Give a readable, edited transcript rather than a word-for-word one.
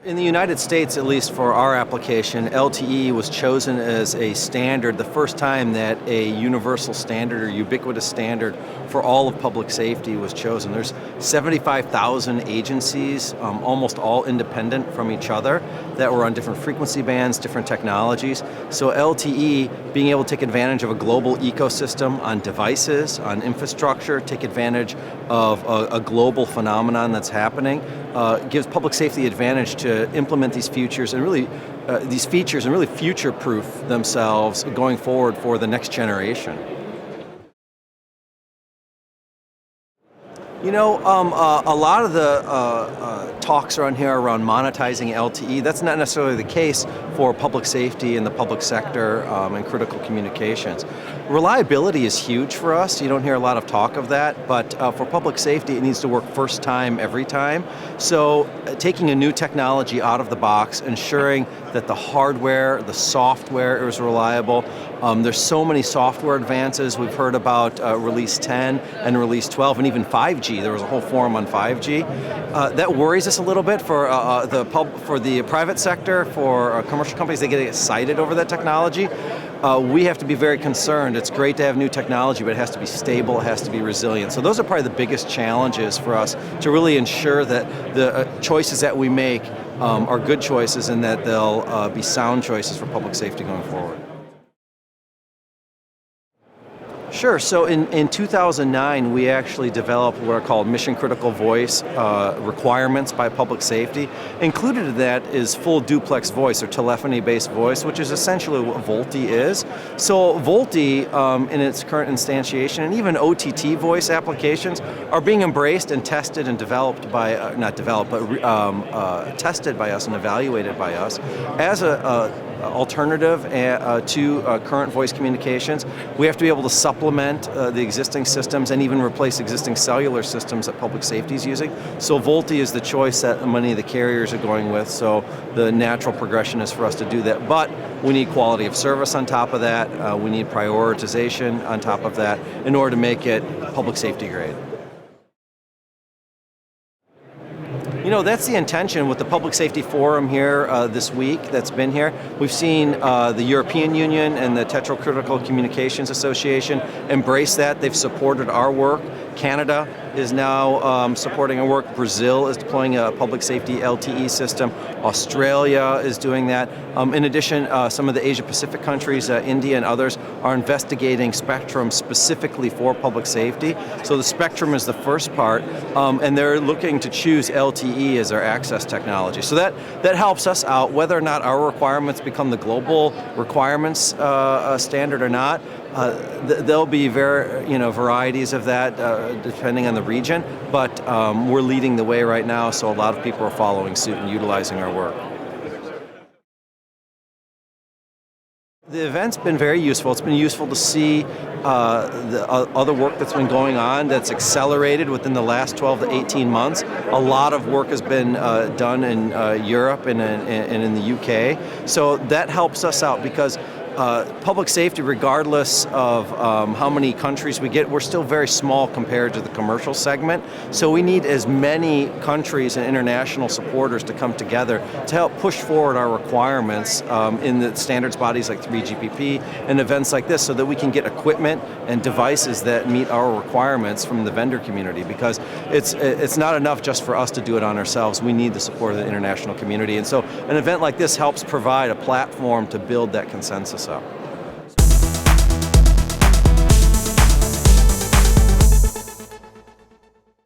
In the United States, at least for our application, LTE was chosen as a standard, the first time that a universal standard or ubiquitous standard for all of public safety was chosen. There's 75,000 agencies, almost all independent from each other, that were on different frequency bands, different technologies. So LTE, being able to take advantage of a global ecosystem on devices, on infrastructure, take advantage of a global phenomenon that's happening, gives public safety the advantage to implement these features and really future-proof themselves going forward for the next generation. You know, a lot of the talks around here around monetizing LTE, that's not necessarily the case for public safety and the public sector and critical communications. Reliability is huge for us. You don't hear a lot of talk of that, but for public safety, it needs to work first time, every time. So taking a new technology out of the box, ensuring that the hardware, the software is reliable. There's so many software advances. We've heard about Release 10 and Release 12 and even 5G. There was a whole forum on 5G. That worries us a little bit for the private sector, for commercial companies. They get excited over that technology. We have to be very concerned. It's great to have new technology, but it has to be stable, it has to be resilient. So those are probably the biggest challenges for us to really ensure that the choices that we make are good choices and that they'll be sound choices for public safety going forward. Sure. So in 2009, we actually developed what are called mission-critical voice requirements by public safety. Included in that is full duplex voice or telephony-based voice, which is essentially what VoLTE is. So VoLTE, in its current instantiation, and even OTT voice applications are being embraced and tested and developed by, tested by us and evaluated by us as a alternative to current voice communications. We have to be able to supplement the existing systems and even replace existing cellular systems that public safety is using. So VoLTE is the choice that many of the carriers are going with, so the natural progression is for us to do that. But we need quality of service on top of that, we need prioritization on top of that in order to make it public safety grade. You know, that's the intention with the Public Safety Forum here this week that's been here. We've seen the European Union and the Critical Communications Association embrace that. They've supported our work. Canada is now supporting our work. Brazil is deploying a public safety LTE system. Australia is doing that. In addition, some of the Asia-Pacific countries, India and others, are investigating spectrum specifically for public safety. So the spectrum is the first part, and they're looking to choose LTE as our access technology. So that helps us out, whether or not our requirements become the global requirements standard or not. There'll be varieties of that depending on the region, but we're leading the way right now, so a lot of people are following suit and utilizing our work. The event's been very useful. It's been useful to see the other work that's been going on that's accelerated within the last 12 to 18 months. A lot of work has been done in Europe and in the UK. So that helps us out because public safety, regardless of how many countries we get, we're still very small compared to the commercial segment. So we need as many countries and international supporters to come together to help push forward our requirements in the standards bodies like 3GPP and events like this so that we can get equipment and devices that meet our requirements from the vendor community, because it's not enough just for us to do it on ourselves. We need the support of the international community. And so an event like this helps provide a platform to build that consensus up.